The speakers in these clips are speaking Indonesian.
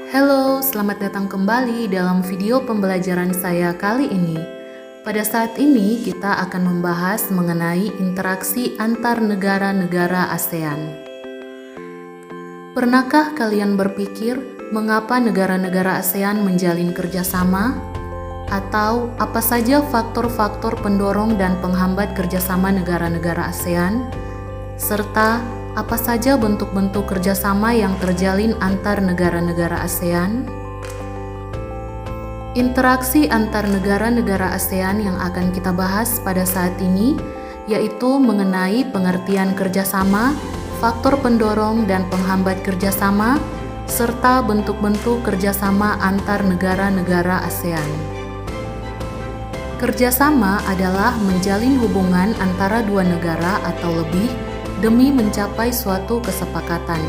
Halo, selamat datang kembali dalam video pembelajaran saya kali ini. Pada saat ini kita akan membahas mengenai interaksi antar negara-negara ASEAN. Pernahkah kalian berpikir mengapa negara-negara ASEAN menjalin kerjasama? Atau apa saja faktor-faktor pendorong dan penghambat kerjasama negara-negara ASEAN? Serta apa saja bentuk-bentuk kerjasama yang terjalin antar negara-negara ASEAN? Interaksi antar negara-negara ASEAN yang akan kita bahas pada saat ini yaitu mengenai pengertian kerjasama, faktor pendorong dan penghambat kerjasama, serta bentuk-bentuk kerjasama antar negara-negara ASEAN. Kerjasama adalah menjalin hubungan antara dua negara atau lebih demi mencapai suatu kesepakatan.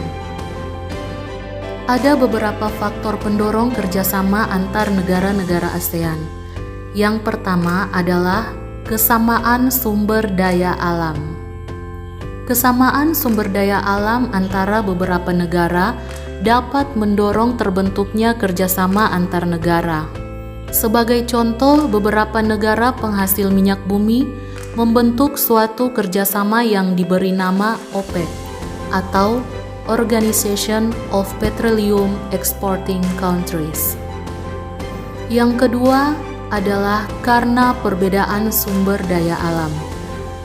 Ada beberapa faktor pendorong kerjasama antar negara-negara ASEAN. Yang pertama adalah kesamaan sumber daya alam. Kesamaan sumber daya alam antara beberapa negara dapat mendorong terbentuknya kerjasama antar negara. Sebagai contoh, beberapa negara penghasil minyak bumi membentuk suatu kerjasama yang diberi nama OPEC atau Organization of Petroleum Exporting Countries. Yang kedua adalah karena perbedaan sumber daya alam.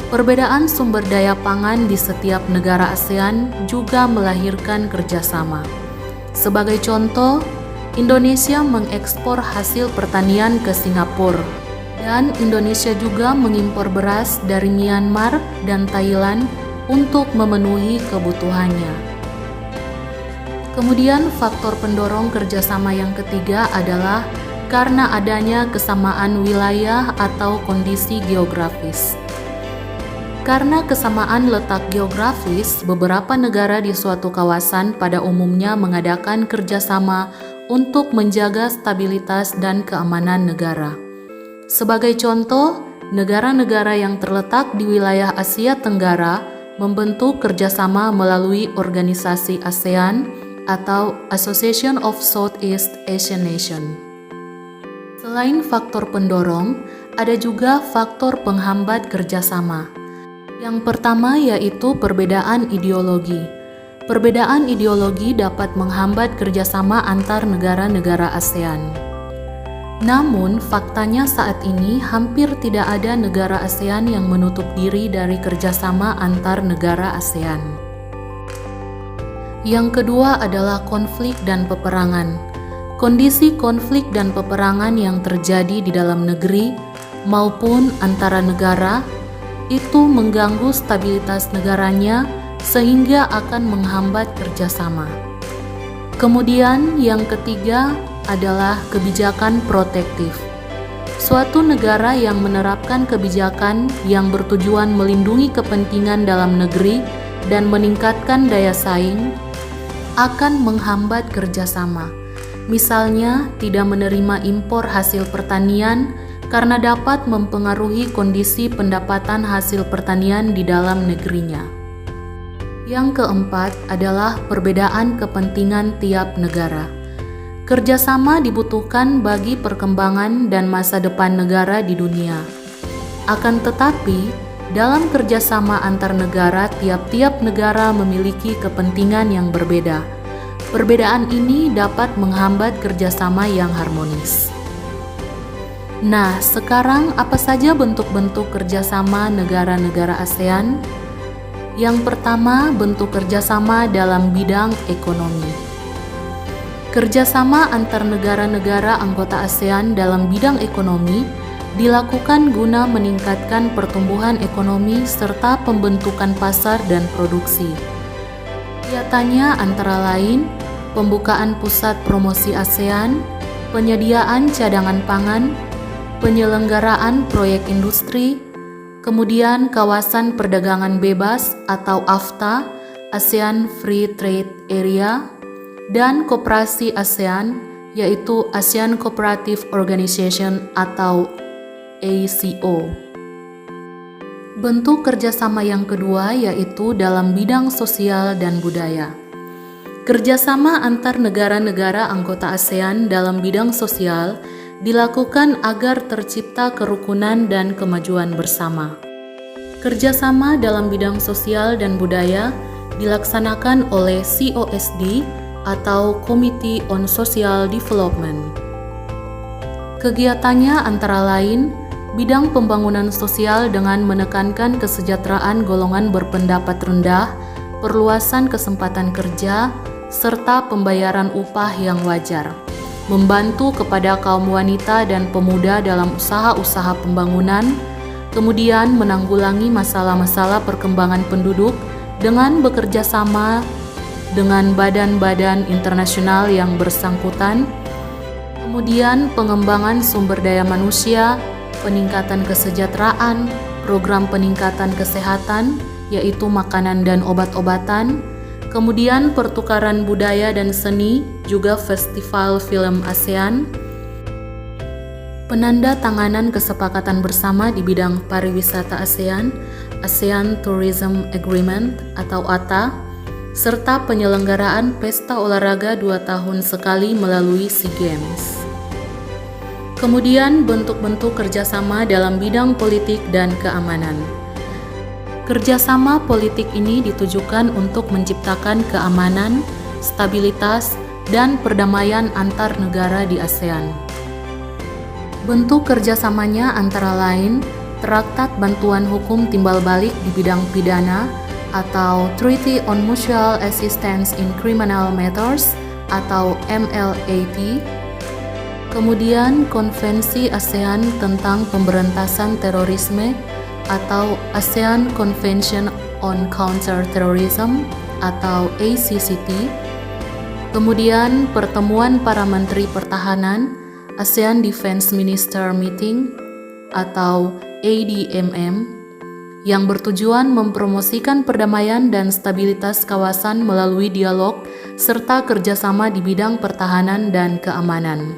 Perbedaan sumber daya pangan di setiap negara ASEAN juga melahirkan kerjasama. Sebagai contoh, Indonesia mengekspor hasil pertanian ke Singapura, dan Indonesia juga mengimpor beras dari Myanmar dan Thailand untuk memenuhi kebutuhannya. Kemudian faktor pendorong kerjasama yang ketiga adalah karena adanya kesamaan wilayah atau kondisi geografis. Karena kesamaan letak geografis, beberapa negara di suatu kawasan pada umumnya mengadakan kerjasama untuk menjaga stabilitas dan keamanan negara. Sebagai contoh, negara-negara yang terletak di wilayah Asia Tenggara membentuk kerjasama melalui organisasi ASEAN atau Association of Southeast Asian Nations. Selain faktor pendorong, ada juga faktor penghambat kerjasama. Yang pertama yaitu perbedaan ideologi. Perbedaan ideologi dapat menghambat kerjasama antar negara-negara ASEAN. Namun, faktanya saat ini hampir tidak ada negara ASEAN yang menutup diri dari kerjasama antar negara ASEAN. Yang kedua adalah konflik dan peperangan. Kondisi konflik dan peperangan yang terjadi di dalam negeri maupun antara negara itu mengganggu stabilitas negaranya sehingga akan menghambat kerjasama. Kemudian yang ketiga adalah kebijakan protektif. Suatu negara yang menerapkan kebijakan yang bertujuan melindungi kepentingan dalam negeri dan meningkatkan daya saing akan menghambat kerjasama. Misalnya, tidak menerima impor hasil pertanian karena dapat mempengaruhi kondisi pendapatan hasil pertanian di dalam negerinya. Yang keempat adalah perbedaan kepentingan tiap negara. Kerjasama dibutuhkan bagi perkembangan dan masa depan negara di dunia. Akan tetapi, dalam kerjasama antar negara, tiap-tiap negara memiliki kepentingan yang berbeda. Perbedaan ini dapat menghambat kerjasama yang harmonis. Nah, sekarang apa saja bentuk-bentuk kerjasama negara-negara ASEAN? Yang pertama, bentuk kerjasama dalam bidang ekonomi. Kerjasama antar negara-negara anggota ASEAN dalam bidang ekonomi dilakukan guna meningkatkan pertumbuhan ekonomi serta pembentukan pasar dan produksi. Kegiatannya antara lain pembukaan pusat promosi ASEAN, penyediaan cadangan pangan, penyelenggaraan proyek industri, kemudian kawasan perdagangan bebas atau AFTA, ASEAN Free Trade Area, dan koperasi ASEAN yaitu ASEAN Cooperative Organization atau ACO. Bentuk kerjasama yang kedua yaitu dalam bidang sosial dan budaya. Kerjasama antar negara-negara anggota ASEAN dalam bidang sosial dilakukan agar tercipta kerukunan dan kemajuan bersama. Kerjasama dalam bidang sosial dan budaya dilaksanakan oleh COSD atau Committee on Social Development. Kegiatannya antara lain bidang pembangunan sosial dengan menekankan kesejahteraan golongan berpendapat rendah, perluasan kesempatan kerja, serta pembayaran upah yang wajar, membantu kepada kaum wanita dan pemuda dalam usaha-usaha pembangunan, kemudian menanggulangi masalah-masalah perkembangan penduduk dengan bekerja sama dengan badan-badan internasional yang bersangkutan, kemudian pengembangan sumber daya manusia, peningkatan kesejahteraan, program peningkatan kesehatan, yaitu makanan dan obat-obatan, kemudian pertukaran budaya dan seni, juga Festival Film ASEAN, penandatanganan kesepakatan bersama di bidang pariwisata ASEAN, ASEAN Tourism Agreement atau ATA, serta penyelenggaraan pesta olahraga 2 tahun sekali melalui SEA Games. Kemudian bentuk-bentuk kerjasama dalam bidang politik dan keamanan. Kerjasama politik ini ditujukan untuk menciptakan keamanan, stabilitas, dan perdamaian antar negara di ASEAN. Bentuk kerjasamanya antara lain Traktat Bantuan Hukum Timbal Balik di bidang pidana atau Treaty on Mutual Assistance in Criminal Matters atau MLAT, kemudian Konvensi ASEAN tentang Pemberantasan Terorisme atau ASEAN Convention on Counter-Terrorism atau ACCT, kemudian Pertemuan Para Menteri Pertahanan ASEAN Defense Minister Meeting atau ADMM yang bertujuan mempromosikan perdamaian dan stabilitas kawasan melalui dialog serta kerjasama di bidang pertahanan dan keamanan.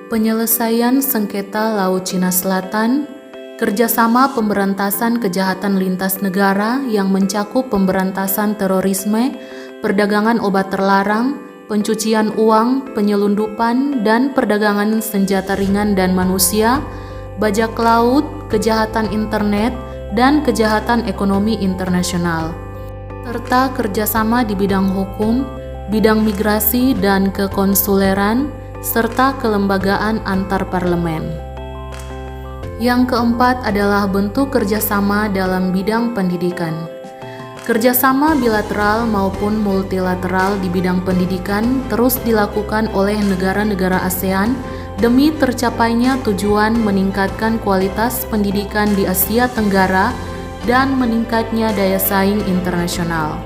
Penyelesaian sengketa Laut Cina Selatan, kerjasama pemberantasan kejahatan lintas negara yang mencakup pemberantasan terorisme, perdagangan obat terlarang, pencucian uang, penyelundupan, dan perdagangan senjata ringan dan manusia, bajak laut, kejahatan internet, dan kejahatan ekonomi internasional, serta kerjasama di bidang hukum, bidang migrasi dan kekonsuleran, serta kelembagaan antar parlemen. Yang keempat adalah bentuk kerjasama dalam bidang pendidikan. Kerjasama bilateral maupun multilateral di bidang pendidikan terus dilakukan oleh negara-negara ASEAN demi tercapainya tujuan meningkatkan kualitas pendidikan di Asia Tenggara dan meningkatnya daya saing internasional.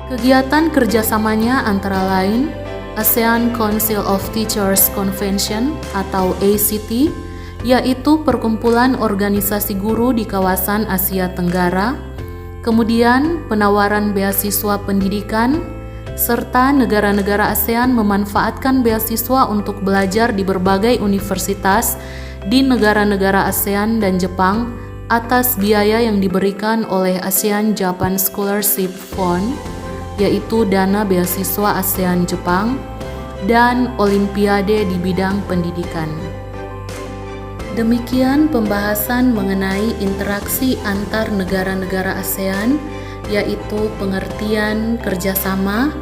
Kegiatan kerjasamanya antara lain ASEAN Council of Teachers Convention atau ACT, yaitu perkumpulan organisasi guru di kawasan Asia Tenggara, kemudian penawaran beasiswa pendidikan, serta negara-negara ASEAN memanfaatkan beasiswa untuk belajar di berbagai universitas di negara-negara ASEAN dan Jepang atas biaya yang diberikan oleh ASEAN Japan Scholarship Fund, yaitu dana beasiswa ASEAN Jepang, dan Olimpiade di bidang pendidikan. Demikian pembahasan mengenai interaksi antar negara-negara ASEAN, yaitu pengertian kerjasama,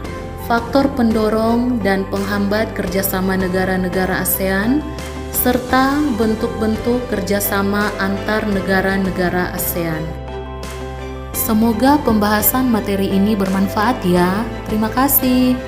faktor pendorong dan penghambat kerjasama negara-negara ASEAN, serta bentuk-bentuk kerjasama antar negara-negara ASEAN. Semoga pembahasan materi ini bermanfaat ya. Terima kasih.